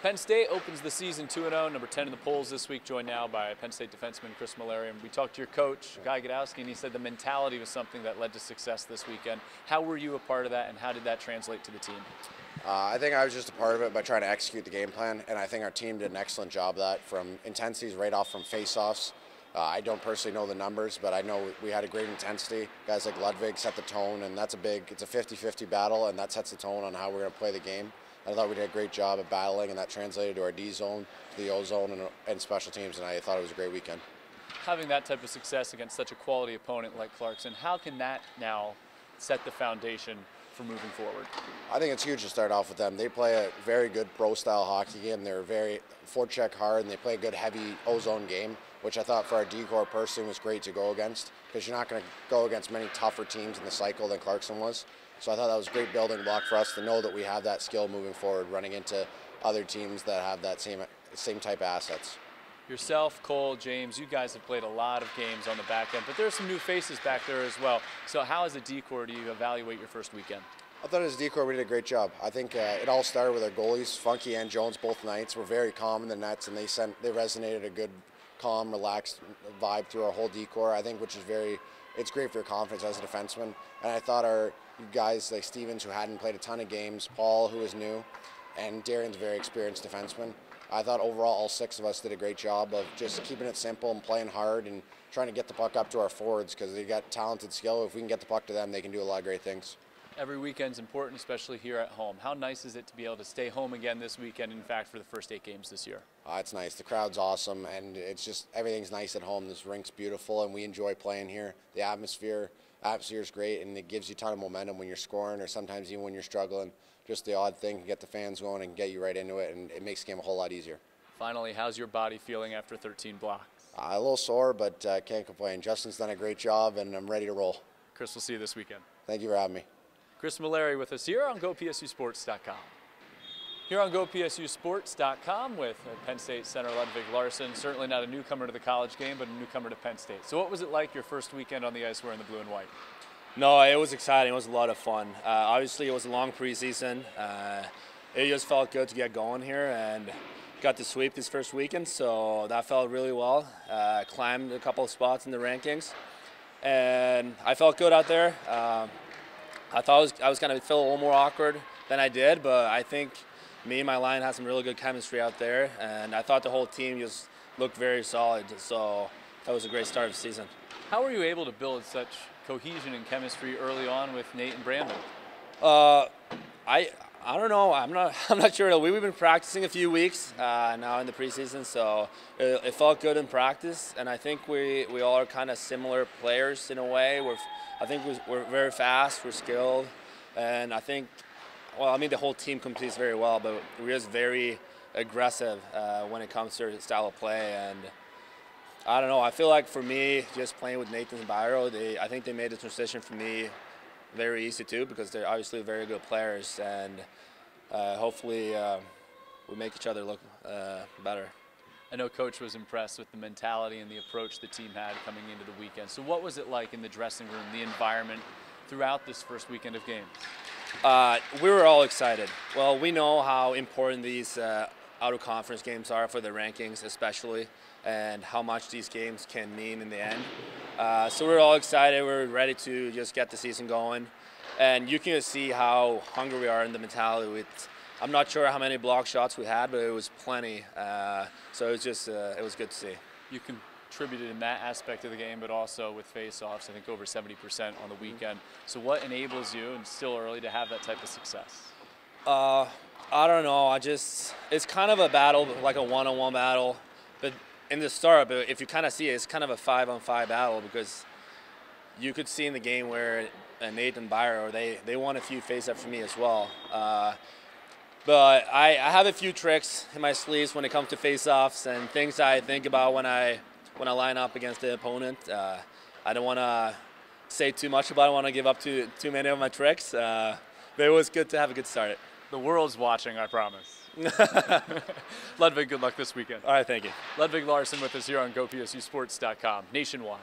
Penn State opens the season 2-0, number 10 in the polls this week, joined now by Penn State defenseman Kris Myllari. And we talked to your coach, Guy Gadowski, and he said the mentality was something that led to success this weekend. How were you a part of that, and how did that translate to the team? I think I was just a part of it by trying to execute the game plan, and I think our team did an excellent job of that, from intensities right off from face-offs. I don't personally know the numbers, but I know we had a great intensity. Guys like Ludwig set the tone, and it's a 50-50 battle, and that sets the tone on how we're going to play the game. I thought we did a great job of battling, and that translated to our D zone, to the O zone, and special teams, and I thought it was a great weekend. Having that type of success against such a quality opponent like Clarkson, how can that now set the foundation for moving forward? I think it's huge to start off with them. They play a very good pro-style hockey game. They're very forecheck hard, and they play a good heavy O-zone game, which I thought for our D-corps person was great to go against, because you're not going to go against many tougher teams in the cycle than Clarkson was. So I thought that was a great building block for us to know that we have that skill moving forward, running into other teams that have that same type of assets. Yourself, Cole, James, you guys have played a lot of games on the back end, but there are some new faces back there as well. So how as a D-corps do you evaluate your first weekend? I thought as a D-corps we did a great job. I think it all started with our goalies. Funky and Jones both nights were very calm in the nets, and they resonated a good, calm, relaxed vibe through our whole D-corps, I think, which is it's great for your confidence as a defenseman. And I thought our guys like Stevens, who hadn't played a ton of games, Paul, who was new, and Darian's a very experienced defenseman. I thought overall all six of us did a great job of just keeping it simple and playing hard and trying to get the puck up to our forwards, because they got talented skill. If we can get the puck to them, they can do a lot of great things. Every weekend's important, especially here at home. How nice is it to be able to stay home again this weekend, in fact, for the first 8 games this year? It's nice. The crowd's awesome, and it's just everything's nice at home. This rink's beautiful, and we enjoy playing here. The atmosphere is great, and it gives you a ton of momentum when you're scoring, or sometimes even when you're struggling. Just the odd thing can get the fans going and get you right into it, and it makes the game a whole lot easier. Finally, how's your body feeling after 13 blocks? A little sore, but can't complain. Justin's done a great job, and I'm ready to roll. Kris, we'll see you this weekend. Thank you for having me. Kris Myllari with us here on GoPSUSports.com. Here on GoPSUSports.com with Penn State center Ludwig Larsson. Certainly not a newcomer to the college game, but a newcomer to Penn State. So what was it like your first weekend on the ice wearing the blue and white? No, it was exciting. It was a lot of fun. Obviously, it was a long preseason. It just felt good to get going here, and got to sweep this first weekend, so that felt really well. Climbed a couple of spots in the rankings, and I felt good out there. I thought I was going to feel a little more awkward than I did, but I think me and my line had some really good chemistry out there, and I thought the whole team just looked very solid, so that was a great start of the season. How were you able to build such cohesion and chemistry early on with Nate and Brandon? I don't know. I'm not sure. We've been practicing a few weeks now in the preseason, so it felt good in practice. And I think we all are kind of similar players in a way. I think we're very fast, we're skilled, and I think, well, I mean, the whole team competes very well, but we're just very aggressive when it comes to style of play. And I don't know. I feel like for me, just playing with Nathan and Byro, I think they made the transition for me very easy too, because they're obviously very good players, and hopefully we make each other look better. I know Coach was impressed with the mentality and the approach the team had coming into the weekend. So what was it like in the dressing room, the environment throughout this first weekend of games? We were all excited. Well, we know how important these out-of-conference games are for the rankings especially, and how much these games can mean in the end. So we're all excited. We're ready to just get the season going. And you can just see how hungry we are in the mentality. I'm not sure how many block shots we had, but it was plenty. So it was good to see. You contributed in that aspect of the game, but also with face-offs, I think over 70% on the weekend. So what enables you, and still early, to have that type of success? I don't know. It's kind of a battle, like a one-on-one battle. But in the start, but if you kind of see it, it's kind of a 5-on-5 battle, because you could see in the game where Nate and Byro, they won a few face-ups for me as well. But I have a few tricks in my sleeves when it comes to face-offs and things I think about when I line up against the opponent. I don't want to say too much about it. I don't want to give up too many of my tricks. But it was good to have a good start. The world's watching, I promise. Ludwig, good luck this weekend. All right, thank you. Ludwig Larsson with us here on GoPSUSports.com nationwide.